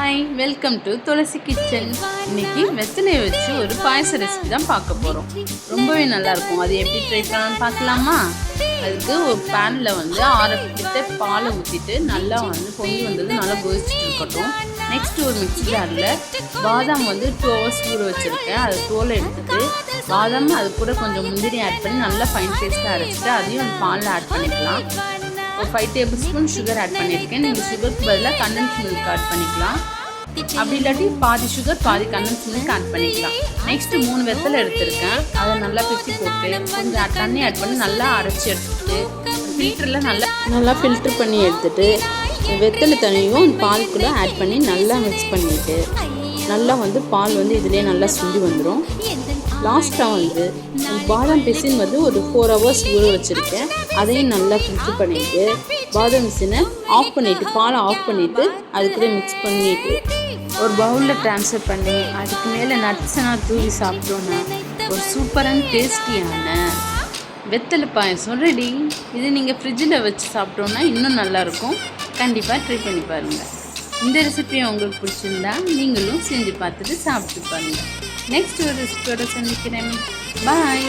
Hi, welcome to Thulasi kitchen. இன்னைக்கு வெத்தலையை வச்சு ஒரு பாயச ரெசிபி தான் பார்க்க போகிறோம். ரொம்பவே நல்லாயிருக்கும். அது எப்படி ட்ரை பண்ணலாம்னு பார்க்கலாமா? அதுக்கு ஒரு பேனில் வந்து 6 லிட்டர் பாலை ஊற்றிட்டு நல்லா வந்து பொங்கி வந்தது நல்லா கொதிச்சுட்டு இருக்கட்டும். நெக்ஸ்ட் ஒரு மிக்ஸி ஜாரில் பாதாம் வந்து 2 hours ஊற வச்சுருக்கேன். அதை தோலை எடுத்துட்டு பாதாம் அது கூட கொஞ்சம் முந்திரி ஆட் பண்ணி நல்லா ஃபைன் பேஸ்ட்டாக அரைச்சிட்டு அதையும் அந்த பாலில் ஆட் பண்ணிக்கலாம். ஒரு 5 tablespoon சுகர் ஆட் பண்ணியிருக்கேன். நீங்கள் சுகருக்கு பதிலாக கண்டன்ஸ் மில்க் ஆட் பண்ணிக்கலாம். அப்படி இல்லாட்டி பாதி சுகர் பாதி கண்டன்ஸ் மில்க் ஆட் பண்ணிக்கலாம். நெக்ஸ்ட்டு 3 வெத்தலை எடுத்திருக்கேன். அதை நல்லா பிச்சு போட்டு கொஞ்சம் தண்ணி ஆட் பண்ணி நல்லா அரைச்சி எடுத்துட்டு ஃபில்டரில் நல்லா ஃபில்டர் பண்ணி எடுத்துட்டு வெத்தலை தண்ணியும் பாலுக்குள்ளே ஆட் பண்ணி நல்லா மிக்ஸ் பண்ணிவிட்டு நல்லா வந்து பால் வந்து இதுலேயே நல்லா சுண்டி வந்துடும். லாஸ்ட்டாக வந்து பாதாம் பிசின் வந்து ஒரு 4 hours ஊற வச்சுருக்கேன். அதையும் நல்லா ஃபில்டர் பண்ணிவிட்டு பாதாம் மிஷினை ஆஃப் பண்ணிவிட்டு பாலை ஆஃப் பண்ணிவிட்டு அதுக்கூட மிக்ஸ் பண்ணிவிட்டு ஒரு பவுலில் ட்ரான்ஸ்ஃபர் பண்ணி அதுக்கு மேலே நட்ஸ்லாம் தூவி சாப்பிட்டோன்னா ஒரு சூப்பரான டேஸ்டியான வெத்தலை பாயசம் ரெடி. இது நீங்கள் ஃப்ரிட்ஜில் வச்சு சாப்பிட்டோன்னா இன்னும் நல்லாயிருக்கும். கண்டிப்பாக ட்ரை பண்ணி பாருங்கள். இந்த ரெசிபியை உங்களுக்கு பிடிச்சிருந்தா நீங்களும் செஞ்சு பார்த்துட்டு சாப்பிட்டு பாருங்கள். நெக்ஸ்ட் ஒரு ரெசிபியோட சந்திக்கிறேன். பாய்.